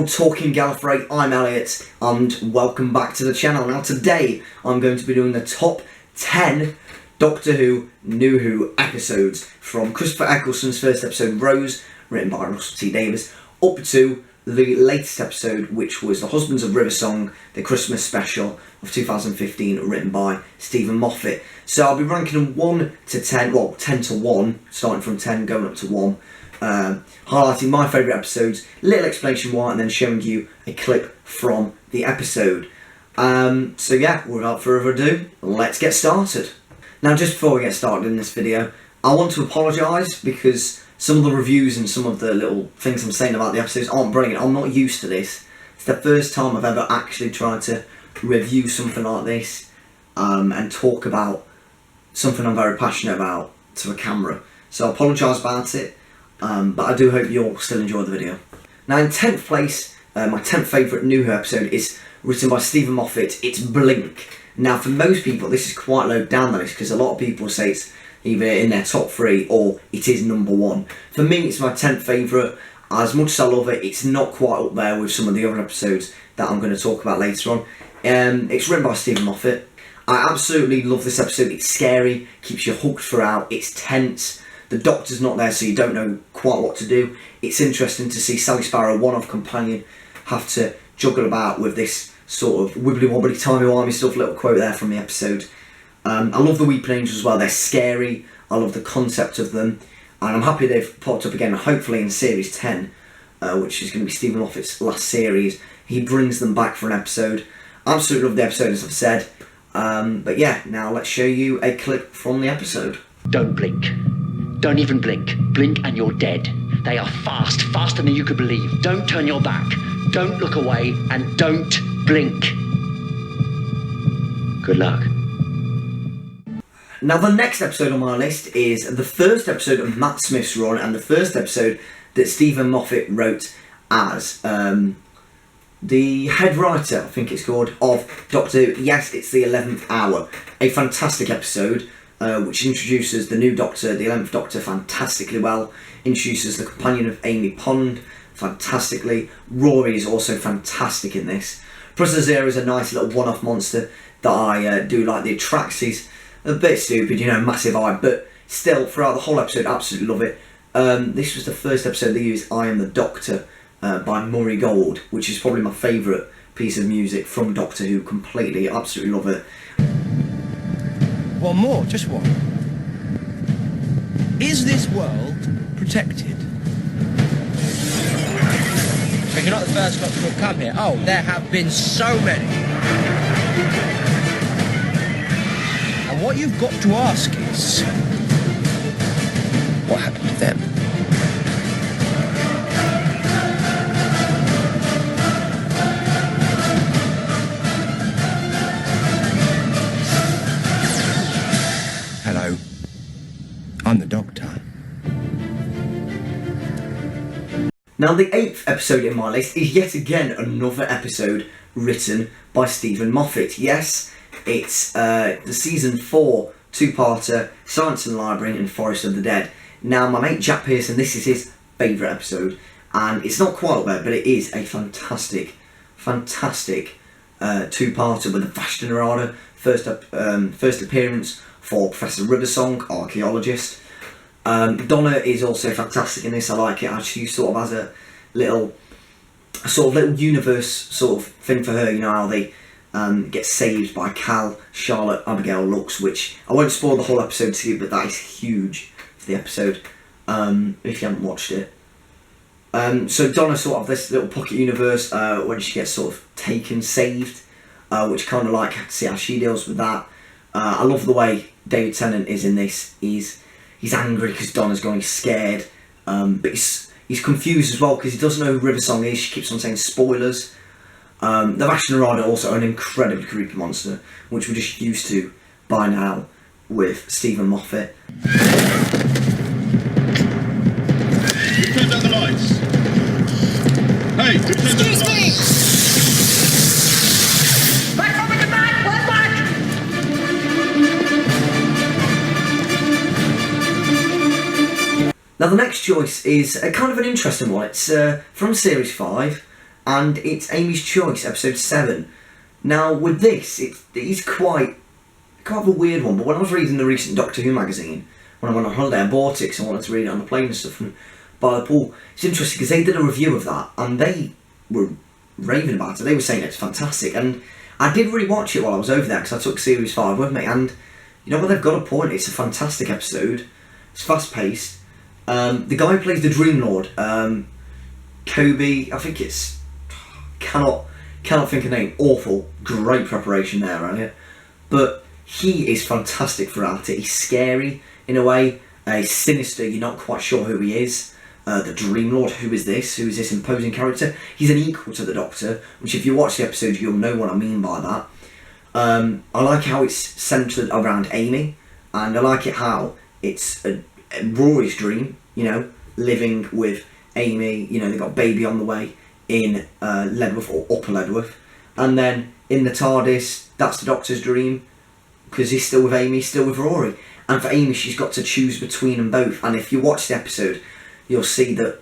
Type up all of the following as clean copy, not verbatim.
everyone, Talking Gallifrey, I'm Elliot, and welcome back to the channel. Now today, I'm going to be doing the top 10 Doctor Who, New Who episodes, from Christopher Eccleston's first episode, Rose, written by Russell T Davies, up to the latest episode, which was The Husbands of Riversong, the Christmas special of 2015, written by Stephen Moffat. So I'll be ranking them 1 to 10, well, 10 to 1, starting from 10, going up to 1. Highlighting my favourite episodes, little explanation why, and then showing you a clip from the episode. So yeah, without further ado, let's get started. Now just before we get started in this video, I want to apologise because some of the reviews and some of the little things I'm saying about the episodes aren't brilliant. I'm not used to this. It's the first time I've ever actually tried to review something like this and talk about something I'm very passionate about to a camera. So I apologise about it. But I do hope you'll still enjoy the video. Now in 10th place, my 10th favourite New Who episode is written by Stephen Moffat. It's Blink. Now for most people this is quite low down the list because a lot of people say it's either in their top 3 or it is number 1. For me it's my 10th favourite. As much as I love it, it's not quite up there with some of the other episodes that I'm going to talk about later on. It's written by Stephen Moffat. I absolutely love this episode. It's scary, keeps you hooked throughout, it's tense. The Doctor's not there, so you don't know quite what to do. It's interesting to see Sally Sparrow, one-off companion, have to juggle about with this sort of wibbly-wobbly, timey-wimey stuff. Little quote there from the episode. I love the Weeping Angels as well. They're scary. I love the concept of them. And I'm happy they've popped up again, hopefully in Series 10, which is going to be Stephen Moffat's last series. He brings them back for an episode. Absolutely love the episode, as I've said. But yeah, now let's show you a clip from the episode. Don't blink. Don't even blink. Blink and you're dead. They are fast, faster than you could believe. Don't turn your back. Don't look away and don't blink. Good luck. Now the next episode on my list is the first episode of Matt Smith's run and the first episode that Stephen Moffat wrote as the head writer, I think it's called, of Doctor Who. Yes, it's the 11th Hour. A fantastic episode. Which introduces the new Doctor, the 11th Doctor, fantastically well. Introduces the companion of Amy Pond fantastically. Rory is also fantastic in this. Plus Azira is a nice little one-off monster that I do like. The Atraxes, a bit stupid, you know, massive eye, but still, throughout the whole episode, absolutely love it. This was the first episode they used I Am the Doctor by Murray Gold, which is probably my favourite piece of music from Doctor Who completely. Absolutely love it. One more, just one. Is this world protected? But you're not the first Doctor to have come here. Oh, there have been so many. And what you've got to ask is, what happened to them? Hello, I'm the Doctor. Now the 8th episode in my list is yet again another episode written by Stephen Moffat. Yes, it's the season 4 two-parter, Science in the Library and Forest of the Dead. Now my mate Jack Pearson, this is his favourite episode, and it's not quite up there, but it is a fantastic two-parter with the Vashta Nerada, first appearance for Professor Riversong, archaeologist. Donna is also fantastic in this. I like it. She sort of has a little universe sort of thing for her. You know how they get saved by Cal, Charlotte, Abigail, Lux, which I won't spoil the whole episode to you, but that is huge for the episode if you haven't watched it. So Donna sort of this little pocket universe when she gets sort of taken, saved, which kind of like see how she deals with that. I love the way David Tennant is in this. He's angry because Donna's going, scared, but he's confused as well because he doesn't know who Riversong is. She keeps on saying spoilers. The Vashta Nerada also an incredibly creepy monster, which we're just used to by now with Stephen Moffat. Who turned out the lights? Hey, who turned out the lights? Now the next choice is a kind of an interesting one. It's from Series 5, and it's Amy's Choice, episode 7. Now, with this, it's quite of a weird one, but when I was reading the recent Doctor Who magazine, when I went on holiday, I bought it because I wanted to read it on the plane and stuff, and by the pool, it's interesting because they did a review of that, and they were raving about it. They were saying it's fantastic, and I did rewatch it while I was over there because I took Series 5 with me, and you know what, they've got a point. It's a fantastic episode. It's fast paced. The guy who plays the Dream Lord, Kobe, I think it's cannot think of the name. Awful, great preparation there, right? But he is fantastic throughout it. He's scary in a way. He's sinister. You're not quite sure who he is. The Dream Lord, who is this? Who is this imposing character? He's an equal to the Doctor, which if you watch the episode, you'll know what I mean by that. I like how it's centred around Amy, and I like it how it's Rory's dream, you know, living with Amy. You know, they got a baby on the way in Ledworth, or Upper Ledworth, and then in the TARDIS, that's the Doctor's dream, because he's still with Amy, still with Rory. And for Amy, she's got to choose between them both. And if you watch the episode, you'll see that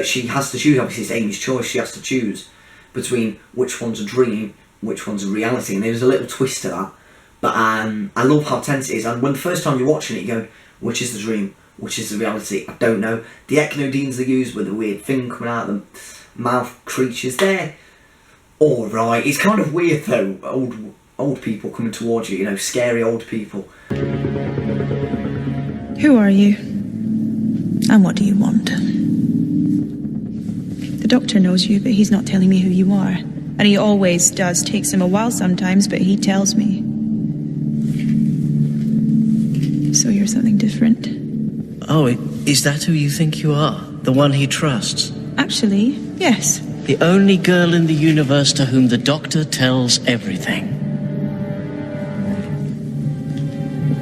she has to choose. Obviously, it's Amy's choice. She has to choose between which one's a dream, which one's a reality. And there's a little twist to that. But I love how tense it is. And when the first time you're watching it, you go, which is the dream? Which is the reality? I don't know. The echinodines they use with the weird thing coming out of the mouth creatures, they're alright. It's kind of weird though, old people coming towards you, you know, scary old people. Who are you? And what do you want? The Doctor knows you, but he's not telling me who you are. And he always does. Takes him a while sometimes, but he tells me. So you're something different. Oh, is that who you think you are? The one he trusts? Actually, yes. The only girl in the universe to whom the Doctor tells everything.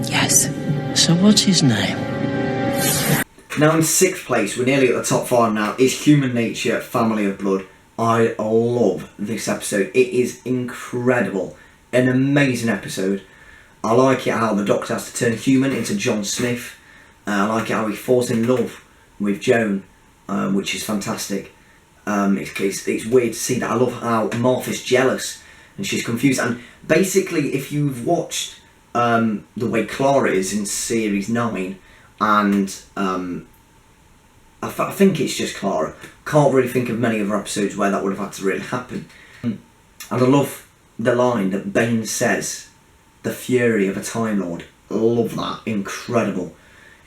Yes. So what's his name? Now in 6th place, we're nearly at the top 5 now, is Human Nature, Family of Blood. I love this episode. It is incredible. An amazing episode. I like it how the Doctor has to turn human into John Smith. I like it how he falls in love with Joan, which is fantastic. It's weird to see that. I love how Martha's jealous and she's confused. And basically, if you've watched the way Clara is in Series 9, and I think it's just Clara. Can't really think of many other episodes where that would have had to really happen. And I love the line that Bane says, "The fury of a Time Lord." Love that. Incredible.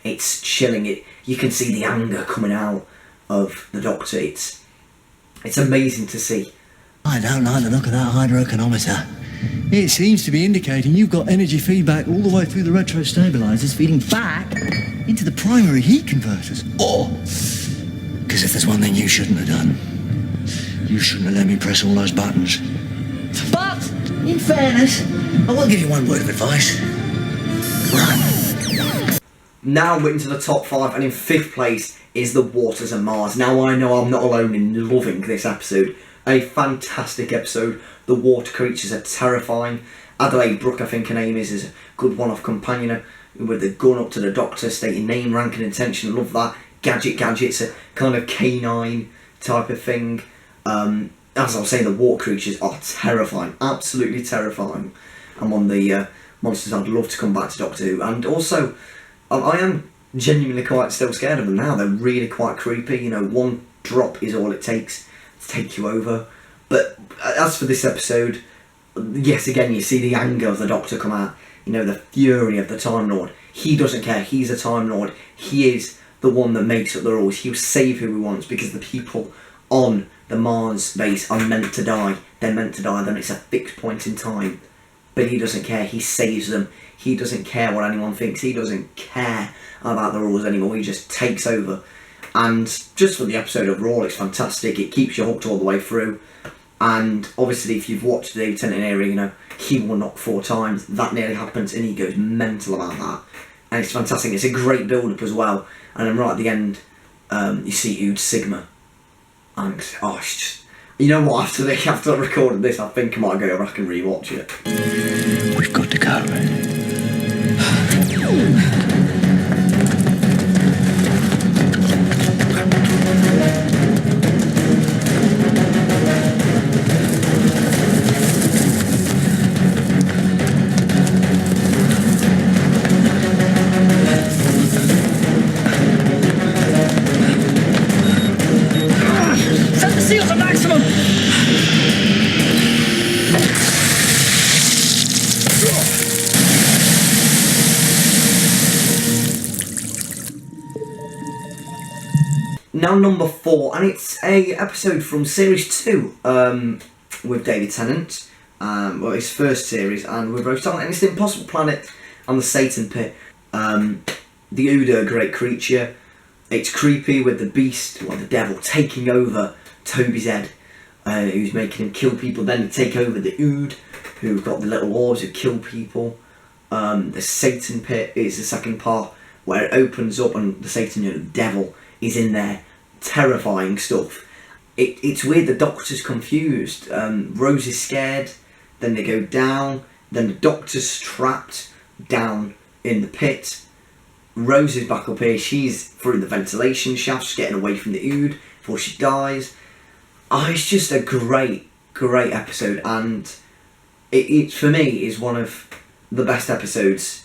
It's chilling. You can see the anger coming out of the Doctor. It's amazing to see. I don't like the look of that hydroeconometer. It seems to be indicating you've got energy feedback all the way through the retro stabilisers feeding back into the primary heat converters. Or, because if there's one thing you shouldn't have done, you shouldn't have let me press all those buttons. But, in fairness, I will give you one word of advice. Run. Now we're into the top 5, and in 5th place is The Waters of Mars. Now I know I'm not alone in loving this episode. A fantastic episode. The water creatures are terrifying. Adelaide Brooke, I think her name is a good one-off companion with the gun up to the Doctor, stating name, rank and intention. Love that. Gadget's a kind of canine type of thing. As I was saying, the water creatures are terrifying. Absolutely terrifying. And one of the monsters I'd love to come back to Doctor Who. And also, I am genuinely quite still scared of them now. They're really quite creepy. You know, one drop is all it takes to take you over. But as for this episode, yes, again, you see the anger of the Doctor come out. You know, the fury of the Time Lord. He doesn't care. He's a Time Lord. He is the one that makes up the rules. He'll save who he wants, because the people on the Mars base are meant to die. They're meant to die. Then it's a fixed point in time. But he doesn't care. He saves them. He doesn't care what anyone thinks. He doesn't care about the rules anymore. He just takes over. And just for the episode overall, it's fantastic. It keeps you hooked all the way through. And obviously, if you've watched the David Tennant area, you know, he will knock 4 times. That nearly happens, and he goes mental about that. And it's fantastic. It's a great build-up as well. And then right at the end, you see Ood Sigma. And, oh, it's just... You know what, after I recorded this, I think I might go back and rewatch it. We've got to go. Now number 4, and it's a episode from series 2 with David Tennant, well, his first series, and we're both talking, and it's the Impossible Planet and the Satan Pit. The Ood are a great creature. It's creepy with the beast, or the devil, taking over Toby's head, who's making him kill people. Then they take over the Ood, who've got the little orbs who kill people. The Satan Pit is the second part, where it opens up and the Satan, the devil, is in there. Terrifying stuff. It's weird, the Doctor's confused. Rose is scared, then they go down, then the Doctor's trapped down in the pit. Rose is back up here, she's through the ventilation shafts, getting away from the Ood before she dies. It's just a great episode, and it for me is one of the best episodes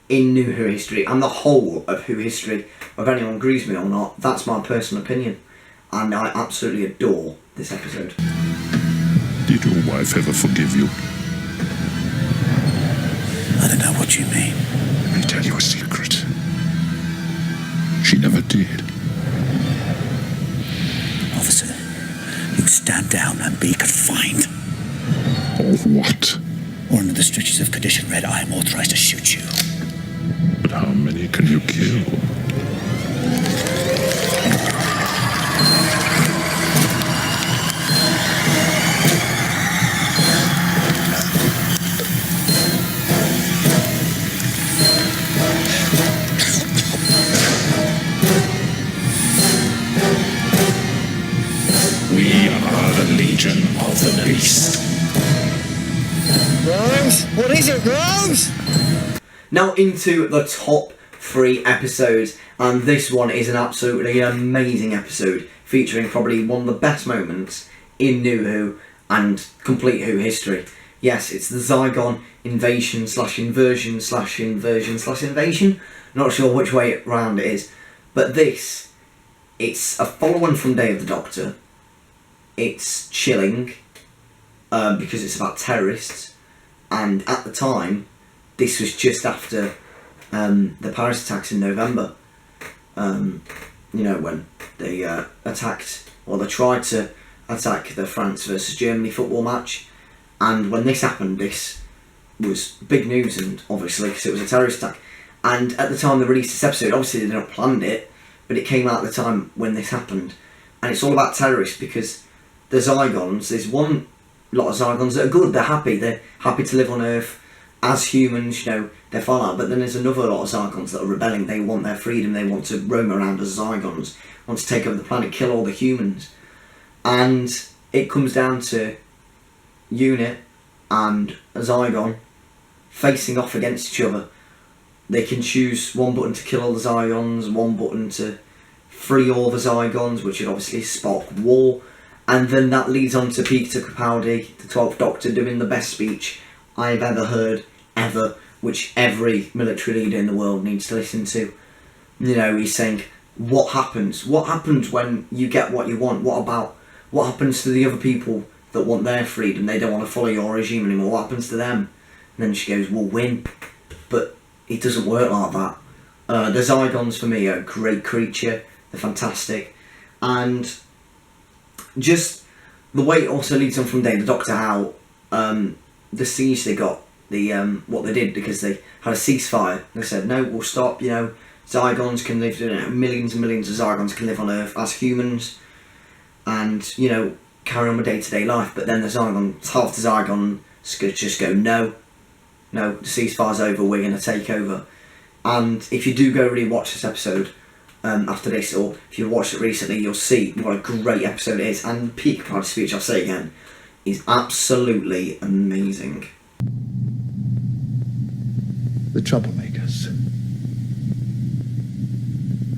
in New Who history, and the whole of Who history. If anyone agrees with me or not, that's my personal opinion, and I absolutely adore this episode. Did your wife ever forgive you? I don't know what you mean. Let me tell you a secret. She never did. Officer, you stand down and be confined. Of what? Or under the strictures of Condition Red, I am authorized to shoot you. But how many can you kill? We are the Legion of the Beast. Rose? What is it, Rose? Now into the top 3 episodes, and this one is an absolutely amazing episode, featuring probably one of the best moments in New Who and complete Who history. Yes, it's the Zygon invasion / inversion / inversion / invasion. Not sure which way round it is, but it's a follow-on from Day of the Doctor. It's chilling because it's about terrorists, and at the time, this was just after the Paris attacks in November. When they attacked, or they tried to attack the France versus Germany football match, and when this happened, this was big news, and obviously because it was a terrorist attack. And at the time they released this episode, obviously they not planned it, but it came out at the time when this happened, and it's all about terrorists because the Zygons, there's one lot of Zygons that are good, they're happy to live on Earth as humans, they're fine out, but then there's another lot of Zygons that are rebelling. They want their freedom, they want to roam around as Zygons, want to take over the planet, kill all the humans. And it comes down to Unit and a Zygon facing off against each other. They can choose one button to kill all the Zygons, one button to free all the Zygons, which would obviously spark war. And then that leads on to Peter Capaldi, the 12th Doctor, doing the best speech I've ever heard, ever, which every military leader in the world needs to listen to. He's saying, what happens? What happens when you get what you want? What happens to the other people that want their freedom? They don't want to follow your regime anymore. What happens to them? And then she goes, we'll win. But it doesn't work like that. The Zygons, for me, are a great creature. They're fantastic. And just the way it also leads on from Day of the Doctor, how the siege they got, what they did, because they had a ceasefire. They said, no, we'll stop, Zygons can live, millions and millions of Zygons can live on Earth as humans, and, carry on with day-to-day life. But then the Zygons, half the Zygons just go, no, the ceasefire's over, we're going to take over. And if you do go really watch this episode, after this, or if you've watched it recently, you'll see what a great episode it is, and peak part of the speech, I'll say again, is absolutely amazing. The troublemakers.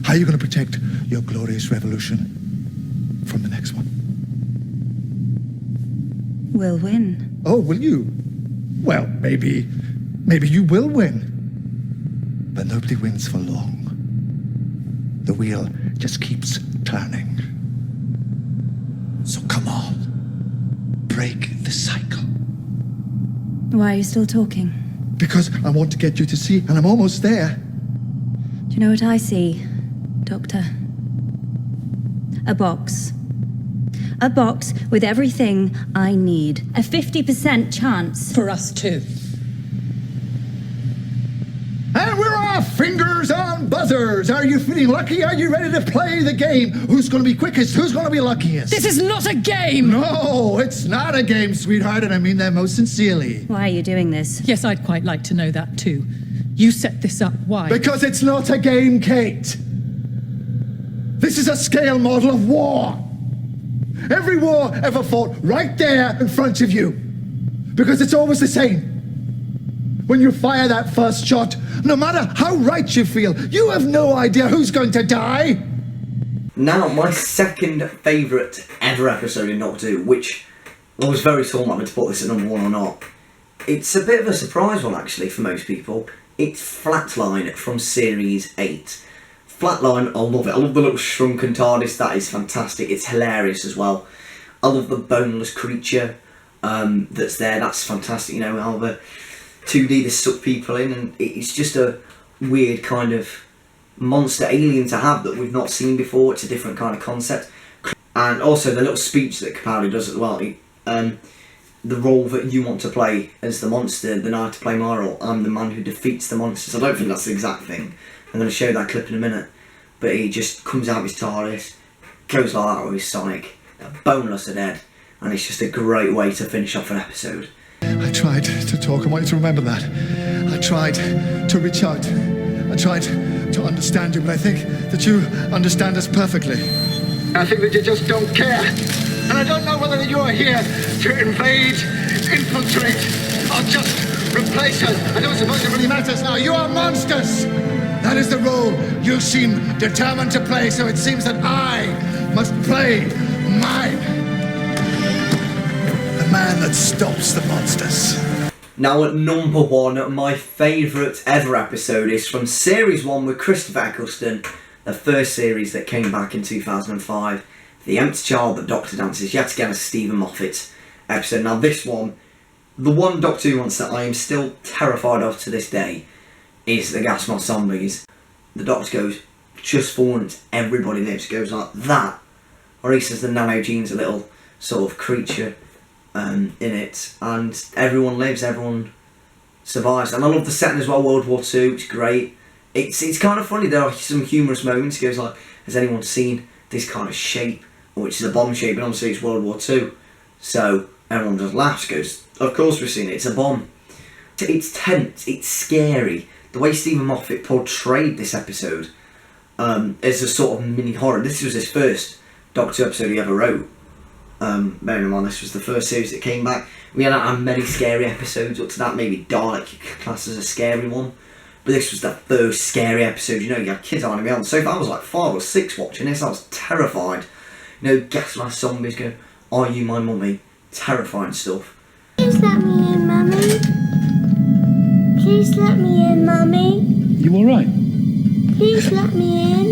How are you going to protect your glorious revolution from the next one? We'll win. Oh, will you? Well, maybe you will win. But nobody wins for long. The wheel just keeps turning. So come on. Break the cycle. Why are you still talking? Because I want to get you to see, and I'm almost there. Do you know what I see, Doctor? A box. A box with everything I need. A 50% chance. For us too. And we're off! Fingers on buzzers! Are you feeling lucky? Are you ready to play the game? Who's going to be quickest? Who's going to be luckiest? This is not a game! No, it's not a game, sweetheart, and I mean that most sincerely. Why are you doing this? Yes, I'd quite like to know that too. You set this up. Why? Because it's not a game, Kate. This is a scale model of war. Every war ever fought right there in front of you. Because it's always the same. When you fire that first shot, no matter how right you feel, you have no idea who's going to die. Now, my second favourite ever episode in Doctor Who, which I was very torn whether to put this at number 1 or not. It's a bit of a surprise one, actually, for most people. It's Flatline from Series 8. Flatline, I love it. I love the little shrunken TARDIS, that is fantastic. It's hilarious as well. I love the boneless creature that's there, that's fantastic. You know, how the 2D they suck people in, and it's just a weird kind of monster alien to have that we've not seen before. It's a different kind of concept. And also the little speech that Capaldi does as well. The role that you want to play as the monster, then I have to play my role. I'm the man who defeats the monsters. I don't think that's the exact thing. I'm going to show that clip in a minute. But he just comes out of his TARDIS, goes like that with his Sonic, boneless and dead, and it's just a great way to finish off an episode. I tried to talk. I want you to remember that. I tried to reach out. I tried to understand you, but I think that you understand us perfectly. I think that you just don't care. And I don't know whether you are here to invade, infiltrate, or just replace us. I don't suppose it really matters now. You are monsters. That is the role you seem determined to play, so it seems that I must play mine. The man that stops the monsters. Now at number 1, my favourite ever episode is from Series 1 with Christopher Eccleston, the first series that came back in 2005. The Empty Child that Doctor dances yet again as Stephen Moffat episode. Now this one, the one Doctor Who monster I am still terrified of to this day is the gas mask zombies. The Doctor goes, just for once, everybody lives. Goes like that. Or he says the nano gene's a little sort of creature in it, and everyone lives, everyone survives. And I love the setting as well, World War II, it's great. It's kind of funny, there are some humorous moments. He goes like, has anyone seen this kind of shape, which is a bomb shape, and obviously it's World War II. So everyone just laughs, goes, of course we've seen it, it's a bomb. It's tense, it's scary. The way Stephen Moffat portrayed this episode as a sort of mini horror. This was his first Doctor episode he ever wrote. Bearing in mind this was the first series that came back. We had many scary episodes up to that, maybe Dalek classed as a scary one. But this was the first scary episode. You know, you had kids on me on the sofa. I was like 5 or 6 watching this. I was terrified. You know, gas mask zombies going, are you my mummy? Terrifying stuff. Please let me in, Mummy. Please let me in, Mummy. You alright? Please let me in.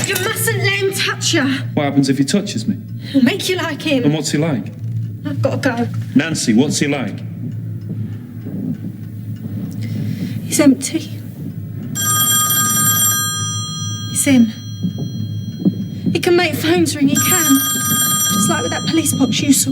You mustn't let him touch you. What happens if he touches me? He'll make you like him. And what's he like? I've got to go. Nancy, what's he like? He's empty. It's him. He can make phones ring, he can. Just like with that police box you saw.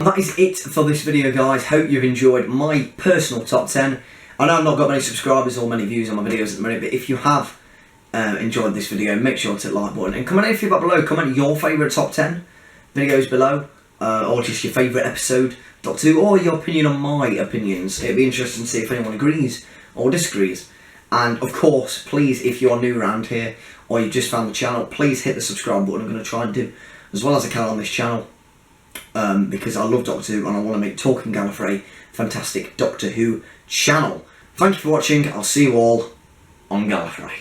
That is it for this video, guys. Hope you've enjoyed my personal top 10. I know I've not got many subscribers or many views on my videos at the minute, but if you have enjoyed this video, make sure to hit the like button. And comment if you've got below, comment your favourite top 10 videos below, or just your favourite episode, Doctor Who, or your opinion on my opinions. It'd be interesting to see if anyone agrees or disagrees. And of course, please, if you're new around here, or you've just found the channel, please hit the subscribe button. I'm going to try and do as well as I can on this channel. Because I love Doctor Who and I want to make Talking Gallifrey a fantastic Doctor Who channel. Thank you for watching. I'll see you all on Gallifrey.